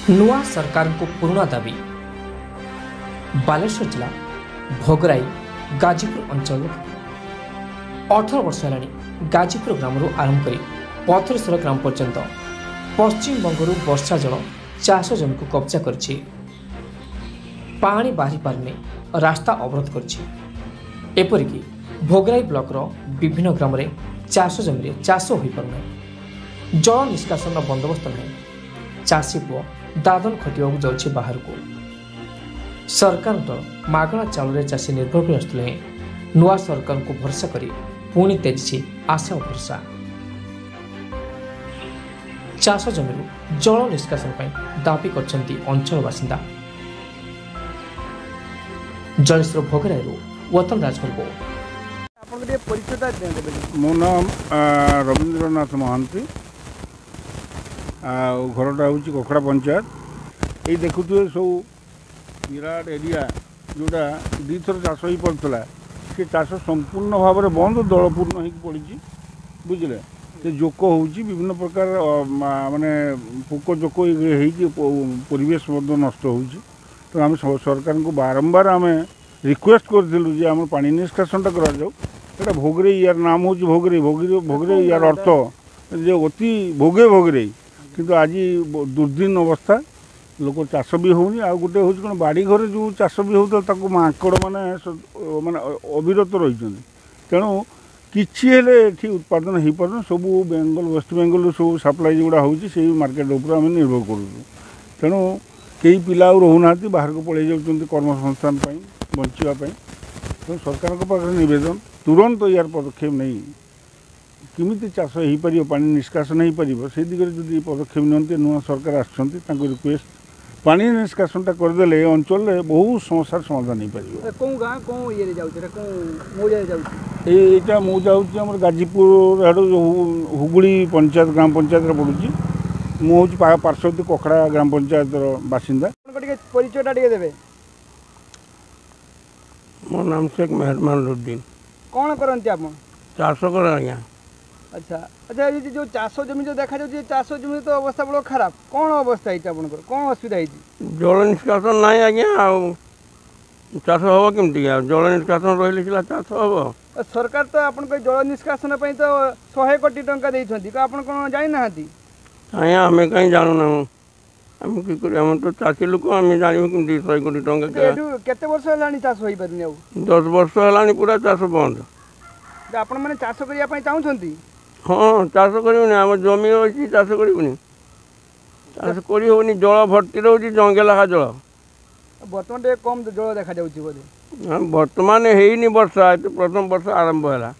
नुआ सरकार को पुराना दाबी बालेश्वर जिला भोगराई गाजीपुर अंचल 18 वर्ष है गाजीपुर ग्राम आरंभ कर पथरेश्वर ग्राम पर्यंत पश्चिम बंगरू वर्षा जल चाष जमी को कब्जा कर पानी बाहरी पारने रास्ता अवरोध करपरिक भोगराई ब्लॉक विभिन्न ग्राम में चाष जमी चाष हो पारना जल निष्कासन बंदोबस्त नहीं चाषी पुओ दादन खटिया जाऊँ बाहर को सरकार मागणा चाउल चाषी निर्भर कर आसुले नुआ सरकार को भरोसा कर पुणी तेजी आशा और भरोसा चाष जमी जल निष्कासन दाबी कर अंचल बासिंदा जलेश्वर भोगराई वतन राजपुर मो नाम रवींद्रनाथ महांती घरटा हूँ कोखड़ा पंचायत ये देखुए सब विराट एरिया जोटा दी थर चाष हो पड़ा से चाष संपूर्ण भाव में बंद दलपूर्ण हो पड़ी बुझे से जोक हो विभिन्न प्रकार माने पोक जोक होवेश नष्ट हो तो आम सरकार को बारंबार आम रिक्वेस्ट करूँ जे आम पा निष्कासनटा करा भोगरे यार नाम हूँ भोगरे भोगरे भोगरे यार अर्थ जे अति भोगे भोगरे किंतु आज दुर्दिन अवस्था लोक चाष भी होनी आ गोटे हूँ कौन बाड़ी घर जो चाष भी होता माकड़ माने माने अविरत रही तेणु कि उत्पादन हो पार सब बेंगल वेस्ट बेंगल सब सप्लाई जोड़ा हो मार्केट उपर आम निर्भर करूँ तेणु कई पिला रोना बाहर को पलि जाऊँ कर्मसंस्थान बचापी तेणु सरकार पाखे नवेदन तुरंत यार पदक्षेप नहीं किमिति चाष हो पार पा निष्कासन हो पार से दिगरे जदि पदक्षेप नि नुआ सरकार आसुँच रिक्वेस्ट पा निष्कासनटा करदे अंचल बहुत समस्या समाधान हो पार यहाँ मु जाऊँ गाजीपुर हुगुड़ी पंचायत ग्राम पंचायत पड़ुची मुझे पार्श्ववर्ती कोखड़ा ग्राम पंचायत बासिंदा परिचय मो नाम शेख मेहरमान रुद्दीन कौन करते आप चाष कर आज्ञा अच्छा अच्छा ये जो चाष जमी जो देखा जाए चाष जमी तो अवस्था बड़ा खराब कौन अवस्था है आपंकर कौन असुविधा है जल निष्कासन ना आज्ञा चाष हम कमी जल निष्कासन रही चाष हम सरकार तो आप जल निष्कासन तो 100 कोटी टंका देते आप कौन जानी ना आज्ञा आम कहीं जानूना आम कि तो चाषी लोक आम जानू कमी 100 कोटी टंका केते वर्ष है चाष हो पारे 10 वर्ष है पूरा चाष बंद आपण मैंने चाष करने चाहते हाँ चाष करूनी आम जमी अच्छी चाष करूनी चाष करनी जल भर्ती रोचे जंगेला जल बर्तमान कम जल देखा बोधे बर्तमान है वर्षा प्रथम वर्ष आरंभ है